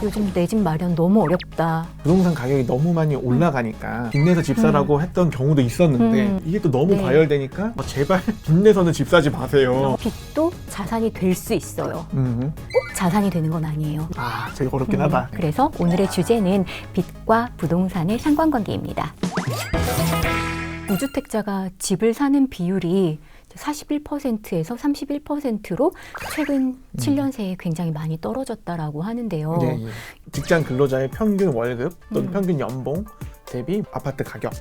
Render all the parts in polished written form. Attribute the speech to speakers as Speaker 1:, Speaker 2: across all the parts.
Speaker 1: 요즘 내 집 마련 너무 어렵다.
Speaker 2: 부동산 가격이 너무 많이 올라가니까 빚내서 집 사라고 했던 경우도 있었는데 이게 또 너무
Speaker 1: 네.
Speaker 2: 과열되니까 제발 빚내서는 집 사지 마세요.
Speaker 1: 빚도 자산이 될 수 있어요.
Speaker 2: 음.
Speaker 1: 꼭 자산이 되는 건 아니에요.
Speaker 2: 아, 되게 어렵긴 하다.
Speaker 1: 그래서 오늘의 주제는 빚과 부동산의 상관관계입니다. 무주택자가 집을 사는 비율이 41%에서 31%로 최근 7년 새에 굉장히 많이 떨어졌다라고 하는데요.
Speaker 2: 네, 예. 직장 근로자의 평균 월급 또는 평균 연봉 대비 아파트 가격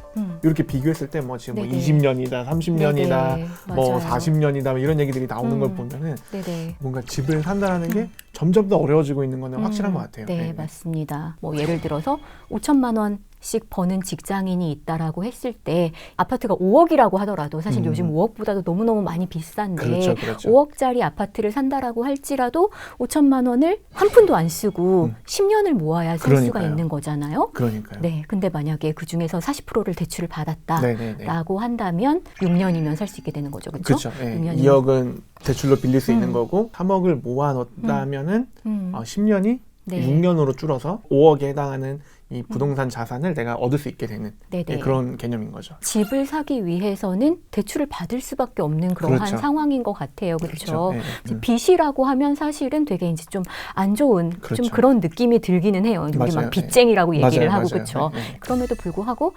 Speaker 2: 이렇게 비교했을 때 뭐 지금 뭐
Speaker 1: 네네.
Speaker 2: 20년이다, 30년이다,
Speaker 1: 네네.
Speaker 2: 뭐
Speaker 1: 맞아요.
Speaker 2: 40년이다 이런 얘기들이 나오는 걸 보면은
Speaker 1: 네네.
Speaker 2: 뭔가 집을 산다라는 게 점점 더 어려워지고 있는 거는 확실한 것 같아요.
Speaker 1: 네, 맞습니다. 뭐 예를 들어서 5천만 원씩 버는 직장인이 있다라고 했을 때 아파트가 5억이라고 하더라도 사실 요즘 5억보다도 너무너무 많이 비싼데
Speaker 2: 그렇죠, 그렇죠.
Speaker 1: 5억짜리 아파트를 산다라고 할지라도 5천만 원을 한 푼도 안 쓰고 10년을 모아야 살 수가
Speaker 2: 그러니까요.
Speaker 1: 있는 거잖아요.
Speaker 2: 그러니까요.
Speaker 1: 네, 근데 만약에 그 중에서 40%를 대출을
Speaker 2: 네네네.
Speaker 1: 받았다라고 한다면 6년이면 살 수 있게 되는 거죠, 그렇죠?
Speaker 2: 그렇죠. 예.
Speaker 1: 6년이면.
Speaker 2: 2억은 대출로 빌릴 수 있는 거고 3억을 모아 놓다면은 10년이
Speaker 1: 네.
Speaker 2: 6년으로 줄어서 5억에 해당하는 이 부동산 자산을 내가 얻을 수 있게 되는
Speaker 1: 네네.
Speaker 2: 그런 개념인 거죠.
Speaker 1: 집을 사기 위해서는 대출을 받을 수밖에 없는 그러한
Speaker 2: 그렇죠.
Speaker 1: 상황인 것 같아요. 그렇죠?
Speaker 2: 네.
Speaker 1: 빚이라고 하면 사실은 되게 이제 좀 안 좋은
Speaker 2: 그렇죠.
Speaker 1: 좀 그런 느낌이 들기는 해요. 우리
Speaker 2: 맞아요.
Speaker 1: 막 빚쟁이라고
Speaker 2: 네.
Speaker 1: 얘기를
Speaker 2: 맞아요,
Speaker 1: 하고
Speaker 2: 맞아요.
Speaker 1: 그렇죠.
Speaker 2: 네.
Speaker 1: 그럼에도 불구하고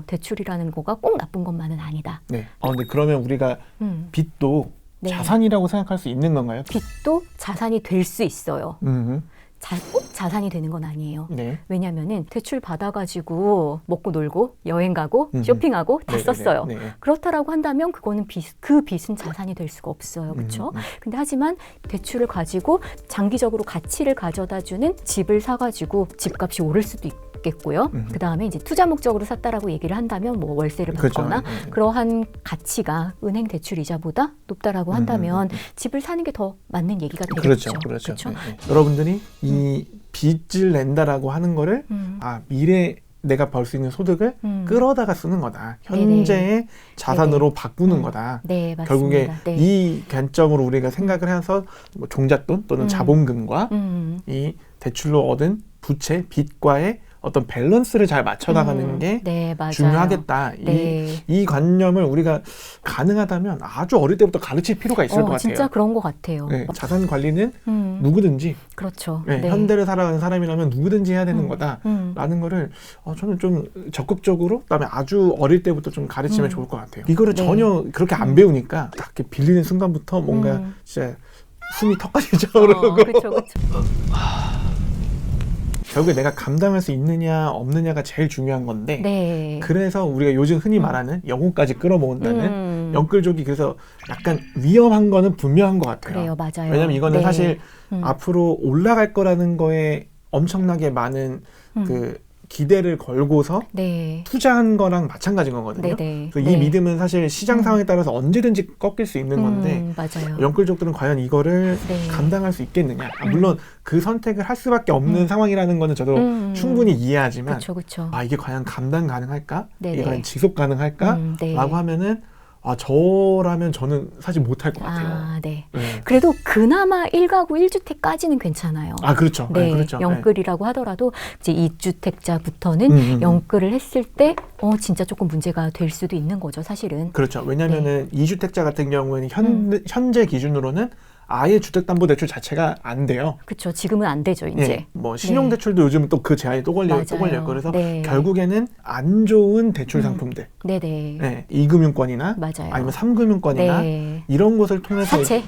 Speaker 1: 대출이라는 거가 꼭 나쁜 것만은 아니다.
Speaker 2: 네. 근데 그러면 우리가 빚도
Speaker 1: 네.
Speaker 2: 자산이라고 생각할 수 있는 건가요?
Speaker 1: 빚도 자산이 될 수 있어요.
Speaker 2: 음.
Speaker 1: 꼭 자산이 되는 건 아니에요.
Speaker 2: 네.
Speaker 1: 왜냐면은 대출 받아가지고 먹고 놀고 여행 가고 쇼핑하고 다
Speaker 2: 네네네.
Speaker 1: 썼어요.
Speaker 2: 네.
Speaker 1: 그렇다라고 한다면 그거는 그 빚은 자산이 될 수가 없어요. 그렇죠? 근데 하지만 대출을 가지고 장기적으로 가치를 가져다주는 집을 사가지고 집값이 오를 수도 있겠고요. 그 다음에 이제 투자 목적으로 샀다라고 얘기를 한다면 뭐 월세를 받거나
Speaker 2: 그렇죠.
Speaker 1: 그러한 가치가 은행 대출 이자보다 높다라고 한다면 집을 사는 게 더 맞는 얘기가 되겠죠.
Speaker 2: 그렇죠.
Speaker 1: 그렇죠?
Speaker 2: 네. 여러분들이 이 빚을 낸다라고 하는 거를 미래 내가 벌 수 있는 소득을 끌어다가 쓰는 거다. 현재의 자산으로 바꾸는 거다.
Speaker 1: 네, 맞습니다.
Speaker 2: 결국에
Speaker 1: 네.
Speaker 2: 이 관점으로 우리가 생각을 해서 뭐 종잣돈 또는 자본금과 이 대출로 얻은 부채, 빚과의 어떤 밸런스를 잘 맞춰나가는 게
Speaker 1: 네, 맞아요.
Speaker 2: 중요하겠다.
Speaker 1: 네.
Speaker 2: 이 관념을 우리가 가능하다면 아주 어릴 때부터 가르칠 필요가 있을 것 같아요.
Speaker 1: 진짜 그런 것 같아요.
Speaker 2: 네, 자산 관리는 누구든지
Speaker 1: 그렇죠.
Speaker 2: 네, 현대를 살아가는 사람이라면 누구든지 해야 되는 거다라는 거를 저는 좀 적극적으로 그다음에 아주 어릴 때부터 좀 가르치면 좋을 것 같아요. 이거를 전혀 그렇게 안 배우니까 딱 이렇게 빌리는 순간부터 뭔가 진짜 숨이 턱까지 차오르고
Speaker 1: 그렇죠.
Speaker 2: 결국에 내가 감당할 수 있느냐 없느냐가 제일 중요한 건데
Speaker 1: 네.
Speaker 2: 그래서 우리가 요즘 흔히 말하는 영혼까지 끌어모은다는 영끌족이 그래서 약간 위험한 거는 분명한 것 같아요.
Speaker 1: 그래요, 맞아요.
Speaker 2: 왜냐면 이거는
Speaker 1: 네.
Speaker 2: 사실 앞으로 올라갈 거라는 거에 엄청나게 많은 그 기대를 걸고서
Speaker 1: 네.
Speaker 2: 투자한 거랑 마찬가지인 거거든요.
Speaker 1: 네네.
Speaker 2: 그래서 이 믿음은 사실 시장 상황에 따라서 언제든지 꺾일 수 있는 건데
Speaker 1: 맞아요.
Speaker 2: 영끌족들은 과연 이거를
Speaker 1: 네.
Speaker 2: 감당할 수 있겠느냐. 물론 그 선택을 할 수밖에 없는 상황이라는 거는 저도 충분히 이해하지만
Speaker 1: 그렇죠.
Speaker 2: 이게 과연 감당 가능할까?
Speaker 1: 네네.
Speaker 2: 이게 과연 지속 가능할까?
Speaker 1: 네.
Speaker 2: 라고 하면은 저라면 저는 사실 못할 것 같아요.
Speaker 1: 네.
Speaker 2: 네.
Speaker 1: 그래도 그나마 1가구 1주택까지는 괜찮아요.
Speaker 2: 그렇죠.
Speaker 1: 네,
Speaker 2: 그렇죠.
Speaker 1: 영끌이라고 하더라도 이제 2주택자부터는 영끌을 했을 때 진짜 조금 문제가 될 수도 있는 거죠, 사실은.
Speaker 2: 그렇죠. 왜냐면은 2주택자 같은 경우에는 현재 기준으로는 아예 주택담보대출 자체가 안 돼요.
Speaker 1: 그렇죠. 지금은 안 되죠, 이제.
Speaker 2: 네, 뭐 신용대출도 요즘은 또 그 제한이 또 걸려요. 그래서
Speaker 1: 네.
Speaker 2: 결국에는 안 좋은 대출 상품들,
Speaker 1: 네네.
Speaker 2: 네, 2금융권이나
Speaker 1: 맞아요.
Speaker 2: 아니면 3금융권이나
Speaker 1: 네.
Speaker 2: 이런 곳을 통해서
Speaker 1: 사채.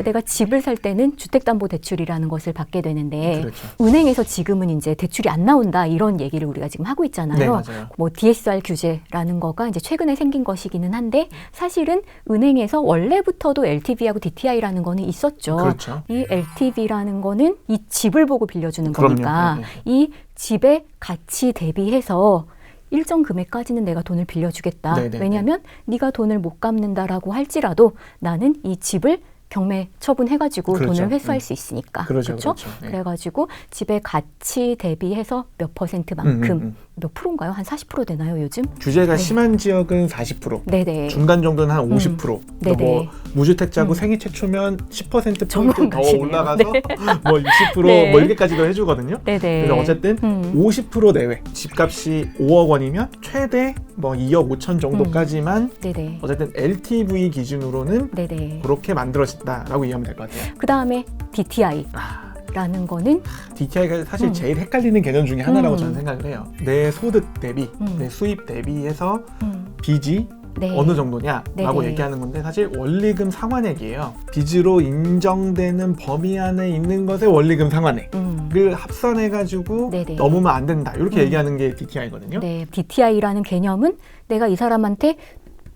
Speaker 1: 내가 집을 살 때는 주택담보대출이라는 것을 받게 되는데
Speaker 2: 그렇죠.
Speaker 1: 은행에서 지금은 이제 대출이 안 나온다 이런 얘기를 우리가 지금 하고 있잖아요.
Speaker 2: 네, 맞아요.
Speaker 1: 뭐 DSR 규제라는 거가 이제 최근에 생긴 것이기는 한데 사실은 은행에서 원래부터도 LTV하고 DTI라는 거는 있었죠.
Speaker 2: 그렇죠.
Speaker 1: 이 LTV라는 거는 이 집을 보고 빌려주는
Speaker 2: 그럼요.
Speaker 1: 거니까
Speaker 2: 네.
Speaker 1: 이 집의 가치 대비해서 일정 금액까지는 내가 돈을 빌려주겠다.
Speaker 2: 네네네.
Speaker 1: 왜냐하면 네가 돈을 못 갚는다라고 할지라도 나는 이 집을 경매 처분해가지고
Speaker 2: 그렇죠.
Speaker 1: 돈을 회수할 수 있으니까.
Speaker 2: 그렇죠,
Speaker 1: 그렇죠?
Speaker 2: 그렇죠. 네.
Speaker 1: 그래가지고 집의 가치 대비해서 몇 %만큼 몇 프로인가요? 한 40% 되나요, 요즘?
Speaker 2: 규제가
Speaker 1: 네.
Speaker 2: 심한 지역은 40%,
Speaker 1: 네네.
Speaker 2: 중간 정도는 한 50%.
Speaker 1: 네네.
Speaker 2: 뭐 무주택자고 생애 최초면 10% 포인트 더
Speaker 1: 전문가시네요.
Speaker 2: 올라가서
Speaker 1: 네.
Speaker 2: 뭐 60%
Speaker 1: 네.
Speaker 2: 뭐 이렇게까지도 해주거든요.
Speaker 1: 네네.
Speaker 2: 그래서 어쨌든 50% 내외, 집값이 5억 원이면 최대 뭐 2억 5천 정도까지만
Speaker 1: 네네.
Speaker 2: 어쨌든 LTV 기준으로는
Speaker 1: 네네.
Speaker 2: 그렇게 만들어진다라고 이해하면 될 것 같아요.
Speaker 1: 그 다음에 DTI. 라는 거는
Speaker 2: DTI가 사실 제일 헷갈리는 개념 중에 하나라고 저는 생각을 해요. 내 소득 대비, 내 수입 대비해서 빚이
Speaker 1: 네.
Speaker 2: 어느 정도냐라고
Speaker 1: 네네.
Speaker 2: 얘기하는 건데 사실 원리금 상환액이에요. 빚으로 인정되는 범위 안에 있는 것의 원리금 상환액을 합산해가지고
Speaker 1: 네네.
Speaker 2: 넘으면 안 된다. 이렇게 얘기하는 게 DTI거든요.
Speaker 1: 네, DTI라는 개념은 내가 이 사람한테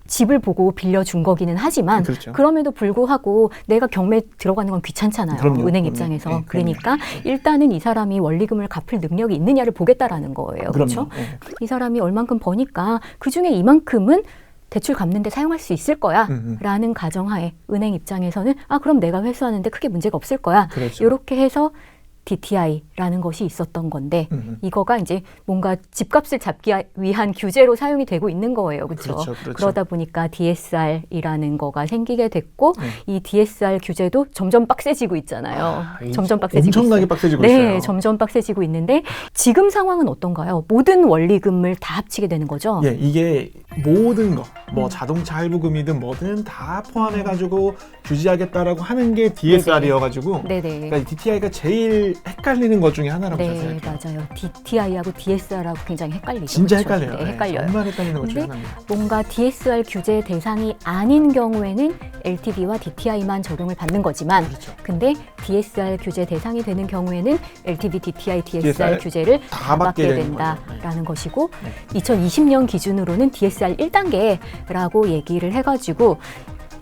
Speaker 1: 집을 보고 빌려준 거기는 하지만
Speaker 2: 그렇죠.
Speaker 1: 그럼에도 불구하고 내가 경매에 들어가는 건 귀찮잖아요.
Speaker 2: 그럼요.
Speaker 1: 은행
Speaker 2: 그럼요.
Speaker 1: 입장에서.
Speaker 2: 네,
Speaker 1: 그러니까 일단은 이 사람이 원리금을 갚을 능력이 있느냐를 보겠다라는 거예요. 그렇죠?
Speaker 2: 네.
Speaker 1: 이 사람이 얼만큼 버니까 그중에 이만큼은 대출 갚는 데 사용할 수 있을 거야 라는 가정하에 은행 입장에서는 그럼 내가 회수하는데 크게 문제가 없을 거야.
Speaker 2: 그렇죠.
Speaker 1: 이렇게 해서 DTI라는 것이 있었던 건데 이거가 이제 뭔가 집값을 잡기 위한 규제로 사용이 되고 있는 거예요. 그렇죠?
Speaker 2: 그렇죠.
Speaker 1: 그러다 보니까 DSR이라는 거가 생기게 됐고 이 DSR 규제도 점점 빡세지고 있잖아요. 점점 빡세지고
Speaker 2: 엄청나게
Speaker 1: 있어요.
Speaker 2: 빡세지고
Speaker 1: 네,
Speaker 2: 있어요.
Speaker 1: 점점 빡세지고 있는데 지금 상황은 어떤가요? 모든 원리금을 다 합치게 되는 거죠?
Speaker 2: 예, 이게 모든 거, 뭐 자동차 할부금이든 뭐든 다 포함해가지고 규제하겠다라고 하는 게 DSR이어가지고
Speaker 1: 네네.
Speaker 2: 그러니까 DTI가 제일 헷갈리는 것 중에 하나라고 저는
Speaker 1: 네,
Speaker 2: 생각해요.
Speaker 1: 맞아요. DTI하고 DSR하고 굉장히 헷갈리죠.
Speaker 2: 진짜
Speaker 1: 그렇죠?
Speaker 2: 헷갈려요.
Speaker 1: 네,
Speaker 2: 네,
Speaker 1: 헷갈려요.
Speaker 2: 정말 헷갈리는 것 중에
Speaker 1: 근데
Speaker 2: 하나입니다.
Speaker 1: 뭔가 DSR 규제 대상이 아닌 경우에는 LTV와 DTI만 적용을 받는 거지만
Speaker 2: 그렇죠.
Speaker 1: 근데 DSR 규제 대상이 되는 경우에는 LTV, DTI, DSR
Speaker 2: DSR
Speaker 1: 규제를
Speaker 2: 다
Speaker 1: 다
Speaker 2: 받게
Speaker 1: 받게
Speaker 2: 되는
Speaker 1: 된다라는 것이고
Speaker 2: 네.
Speaker 1: 2020년 기준으로는 DSR 1단계라고 얘기를 해가지고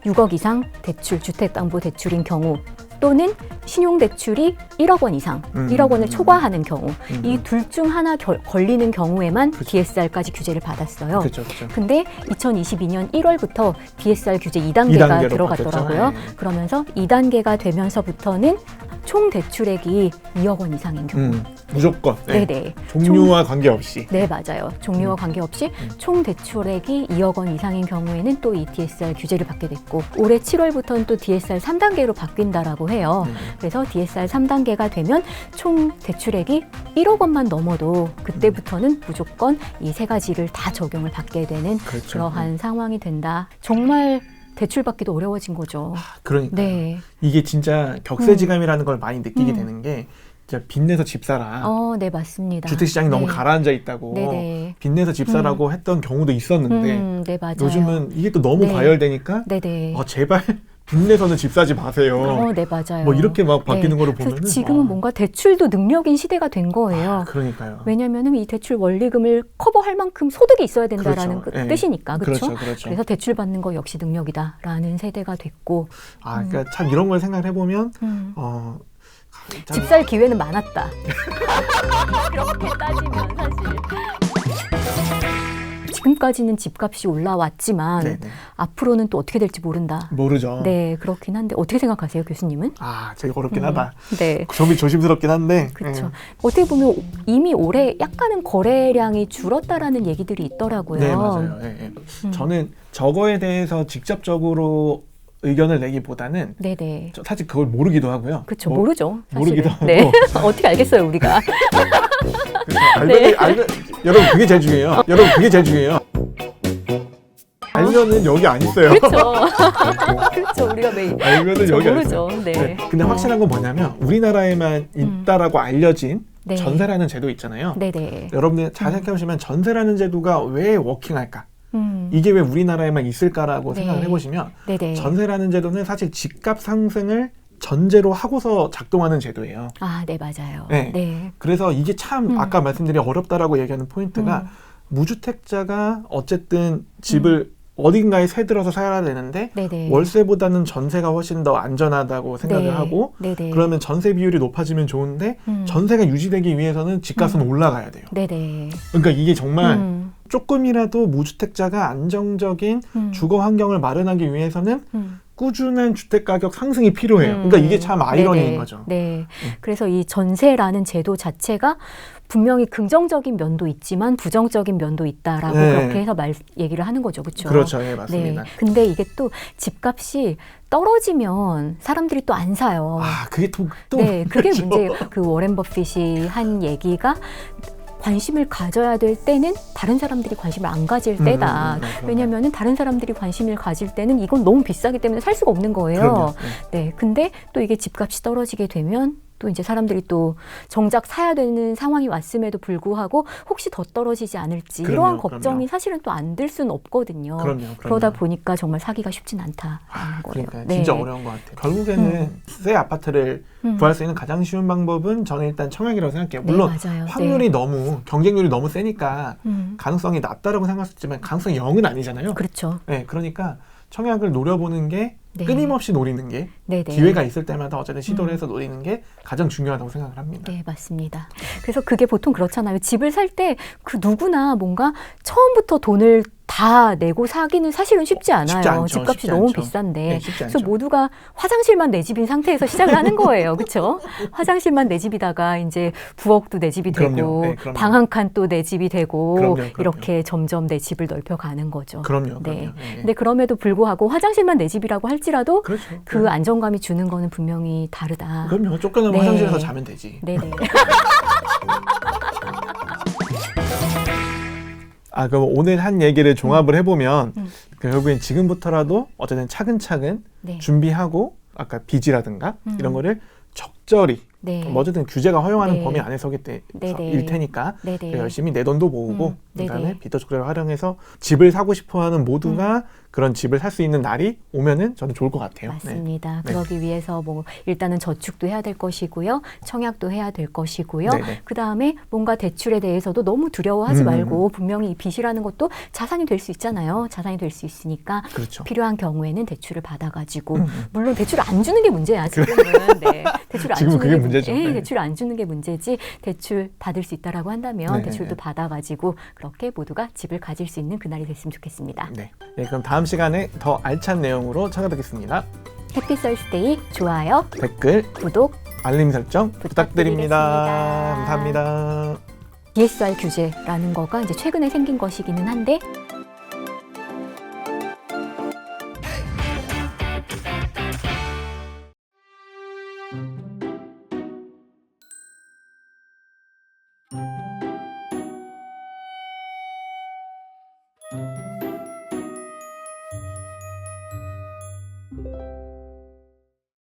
Speaker 1: 6억 이상 대출, 주택담보대출인 경우 또는 신용대출이 1억 원 이상, 1억 원을 초과하는 경우 이 둘 중 하나 걸리는 경우에만 DSR까지 규제를 받았어요.
Speaker 2: 그렇죠, 그렇죠.
Speaker 1: 근데 2022년 1월부터 DSR 규제 2단계가
Speaker 2: 2단계로
Speaker 1: 들어갔더라고요.
Speaker 2: 바뀌었죠. 네.
Speaker 1: 그러면서 2단계가 되면서부터는 총 대출액이 2억 원 이상인 경우.
Speaker 2: 무조건. 네.
Speaker 1: 네네.
Speaker 2: 종류와 관계없이.
Speaker 1: 네, 맞아요. 종류와 관계없이 총 대출액이 2억 원 이상인 경우에는 또 이 DSR 규제를 받게 됐고 올해 7월부터는 또 DSR 3단계로 바뀐다라고 해요. 그래서 DSR 3단계가 되면 총 대출액이 1억 원만 넘어도 그때부터는 무조건 이 세 가지를 다 적용을 받게 되는
Speaker 2: 그렇죠.
Speaker 1: 그러한 상황이 된다. 정말 대출 받기도 어려워진 거죠.
Speaker 2: 그러니까
Speaker 1: 네.
Speaker 2: 이게 진짜 격세지감이라는 걸 많이 느끼게 되는 게 진짜 빚내서 집 사라.
Speaker 1: 네, 맞습니다.
Speaker 2: 주택시장이
Speaker 1: 네.
Speaker 2: 너무 가라앉아 있다고
Speaker 1: 네네.
Speaker 2: 빚내서 집 사라고 했던 경우도 있었는데
Speaker 1: 네, 맞아요.
Speaker 2: 요즘은 이게 또 너무
Speaker 1: 네.
Speaker 2: 과열되니까
Speaker 1: 네네.
Speaker 2: 제발 빚내서는 집 사지 마세요.
Speaker 1: 네, 맞아요.
Speaker 2: 뭐 이렇게 막 바뀌는 거를
Speaker 1: 그래서
Speaker 2: 보면은
Speaker 1: 지금은 뭔가 대출도 능력인 시대가 된 거예요.
Speaker 2: 그러니까요.
Speaker 1: 왜냐하면 이 대출 원리금을 커버할 만큼 소득이 있어야 된다라는
Speaker 2: 그렇죠. 네.
Speaker 1: 뜻이니까, 그렇죠?
Speaker 2: 그렇죠.
Speaker 1: 그래서 대출 받는 거 역시 능력이다라는 세대가 됐고,
Speaker 2: 그러니까 참 이런 걸 생각을 해보면 참
Speaker 1: 집 살 기회는 많았다. 그렇게 따지면 사실. 지금까지는 집값이 올라왔지만
Speaker 2: 네네.
Speaker 1: 앞으로는 또 어떻게 될지 모른다.
Speaker 2: 모르죠.
Speaker 1: 네, 그렇긴 한데 어떻게 생각하세요, 교수님은?
Speaker 2: 되게 어렵긴 하다.
Speaker 1: 네.
Speaker 2: 좀 조심스럽긴 한데.
Speaker 1: 그렇죠. 어떻게 보면 이미 올해 약간은 거래량이 줄었다라는 얘기들이 있더라고요.
Speaker 2: 네, 맞아요. 저는 저거에 대해서 직접적으로 의견을 내기보다는
Speaker 1: 네네.
Speaker 2: 사실 그걸 모르기도 하고요.
Speaker 1: 그렇죠. 모르죠. 사실은.
Speaker 2: 모르기도 하고.
Speaker 1: 네. 어떻게 알겠어요, 우리가?
Speaker 2: 네. 여러분 그게 제일 중요해요. 알면은 여기 안 있어요.
Speaker 1: 그렇죠. 그렇죠. 우리가 매일
Speaker 2: 알면은 여기 안
Speaker 1: 모르죠.
Speaker 2: 있어요.
Speaker 1: 네.
Speaker 2: 근데 확실한 건 뭐냐면 우리나라에만 있다라고 알려진
Speaker 1: 네.
Speaker 2: 전세라는 제도 있잖아요.
Speaker 1: 네네.
Speaker 2: 여러분들 잘 생각해보시면 전세라는 제도가 왜 워킹할까? 이게 왜 우리나라에만 있을까라고
Speaker 1: 네.
Speaker 2: 생각을 해보시면
Speaker 1: 네네.
Speaker 2: 전세라는 제도는 사실 집값 상승을 전제로 하고서 작동하는 제도예요.
Speaker 1: 네, 맞아요.
Speaker 2: 네.
Speaker 1: 네.
Speaker 2: 그래서 이게 참 아까 말씀드린 어렵다라고 얘기하는 포인트가 무주택자가 어쨌든 집을 어딘가에 새들어서 살아야 되는데
Speaker 1: 네네.
Speaker 2: 월세보다는 전세가 훨씬 더 안전하다고 생각을
Speaker 1: 네.
Speaker 2: 하고
Speaker 1: 네네.
Speaker 2: 그러면 전세 비율이 높아지면 좋은데 전세가 유지되기 위해서는 집값은 올라가야 돼요.
Speaker 1: 네네.
Speaker 2: 그러니까 이게 정말 조금이라도 무주택자가 안정적인 주거 환경을 마련하기 위해서는 꾸준한 주택 가격 상승이 필요해요. 그러니까 이게 참 아이러니인
Speaker 1: 네네.
Speaker 2: 거죠.
Speaker 1: 네. 그래서 이 전세라는 제도 자체가 분명히 긍정적인 면도 있지만 부정적인 면도 있다라고
Speaker 2: 네.
Speaker 1: 그렇게 해서 얘기를 하는 거죠. 그렇죠?
Speaker 2: 그렇죠. 예, 맞습니다.
Speaker 1: 네. 근데 이게 또 집값이 떨어지면 사람들이 또 안 사요.
Speaker 2: 아, 그게 또
Speaker 1: 네, 그게
Speaker 2: 문제죠.
Speaker 1: 문제예요. 그 워렌 버핏이 한 얘기가 관심을 가져야 될 때는 다른 사람들이 관심을 안 가질 때다. 왜냐하면 다른 사람들이 관심을 가질 때는 이건 너무 비싸기 때문에 살 수가 없는 거예요.
Speaker 2: 그럼요.
Speaker 1: 네, 근데 또 이게 집값이 떨어지게 되면 또 이제 사람들이 또 정작 사야 되는 상황이 왔음에도 불구하고 혹시 더 떨어지지 않을지
Speaker 2: 그럼요,
Speaker 1: 이러한 걱정이
Speaker 2: 그럼요.
Speaker 1: 사실은 또 안 들 수는 없거든요.
Speaker 2: 그럼요.
Speaker 1: 그러다 보니까 정말 사기가 쉽진 않다라는 거예요.
Speaker 2: 그러니까
Speaker 1: 네.
Speaker 2: 진짜 어려운 것 같아요. 결국에는 새 아파트를 구할 수 있는 가장 쉬운 방법은 저는 일단 청약이라고 생각해요. 물론
Speaker 1: 네, 맞아요.
Speaker 2: 확률이 너무 경쟁률이 너무 세니까
Speaker 1: 네.
Speaker 2: 가능성이 낮다라고 생각했지만 가능성이 0은 아니잖아요.
Speaker 1: 그렇죠.
Speaker 2: 네, 그러니까 청약을 노려보는 게
Speaker 1: 네.
Speaker 2: 끊임없이 노리는 게
Speaker 1: 네네.
Speaker 2: 기회가 있을 때마다 어쨌든 시도를 해서 노리는 게 가장 중요하다고 생각을 합니다.
Speaker 1: 네, 맞습니다. 그래서 그게 보통 그렇잖아요. 집을 살 때 그 누구나 뭔가 처음부터 돈을 다 내고 사기는 사실은 쉽지 않아요.
Speaker 2: 쉽지 않죠.
Speaker 1: 집값이
Speaker 2: 쉽지
Speaker 1: 너무
Speaker 2: 않죠.
Speaker 1: 비싼데.
Speaker 2: 네, 쉽지
Speaker 1: 그래서
Speaker 2: 않죠.
Speaker 1: 모두가 화장실만 내 집인 상태에서 시작을 하는 거예요. 그렇죠? 화장실만 내 집이다가 이제 부엌도 내 집이 되고
Speaker 2: 그럼요. 네, 그럼요.
Speaker 1: 방 한 칸 또 내 집이 되고
Speaker 2: 그럼요.
Speaker 1: 이렇게 점점 내 집을 넓혀가는 거죠.
Speaker 2: 그럼요.
Speaker 1: 네.
Speaker 2: 네.
Speaker 1: 근데 그럼에도 불구하고 화장실만 내 집이라고 할지라도
Speaker 2: 그렇죠.
Speaker 1: 그 안정감이 주는 거는 분명히 다르다.
Speaker 2: 그럼요. 쫓겨나면
Speaker 1: 네.
Speaker 2: 화장실에서 자면 되지.
Speaker 1: 네네.
Speaker 2: 아, 그럼 오늘 한 얘기를 종합을 해보면 결국엔 지금부터라도 어쨌든 차근차근
Speaker 1: 네.
Speaker 2: 준비하고 아까 빚이라든가 이런 거를 적절히
Speaker 1: 네.
Speaker 2: 뭐 어쨌든 규제가 허용하는
Speaker 1: 네.
Speaker 2: 범위 안에서일
Speaker 1: 네네.
Speaker 2: 테니까
Speaker 1: 네네.
Speaker 2: 열심히 내 돈도 모으고
Speaker 1: 네네.
Speaker 2: 그다음에 빚도 적절히 활용해서 집을 사고 싶어하는 모두가 그런 집을 살 수 있는 날이 오면은 저는 좋을 것 같아요.
Speaker 1: 맞습니다.
Speaker 2: 네.
Speaker 1: 그러기 위해서 뭐 일단은 저축도 해야 될 것이고요. 청약도 해야 될 것이고요.
Speaker 2: 네네.
Speaker 1: 그다음에 뭔가 대출에 대해서도 너무 두려워하지 말고 분명히 이 빚이라는 것도 자산이 될 수 있잖아요. 자산이 될 수 있으니까
Speaker 2: 그렇죠.
Speaker 1: 필요한 경우에는 대출을 받아가지고 물론 대출을 안 주는 게 문제야 지금은. 네. 대출을 안
Speaker 2: 지금은
Speaker 1: 주는
Speaker 2: 그게
Speaker 1: 게
Speaker 2: 문제죠.
Speaker 1: 네,
Speaker 2: 네.
Speaker 1: 대출을 안 주는 게 문제지 대출 받을 수 있다라고 한다면
Speaker 2: 네네네.
Speaker 1: 대출도 받아가지고 그렇게 모두가 집을 가질 수 있는 그날이 됐으면 좋겠습니다.
Speaker 2: 네. 네, 그럼 다음 시간에 더 알찬 내용으로 찾아뵙겠습니다.
Speaker 1: 해피 설스데이 좋아요,
Speaker 2: 댓글,
Speaker 1: 구독,
Speaker 2: 알림 설정
Speaker 1: 부탁드리겠습니다.
Speaker 2: 부탁드립니다. 감사합니다.
Speaker 1: DSR 규제라는 거가 이제 최근에 생긴 것이기는 한데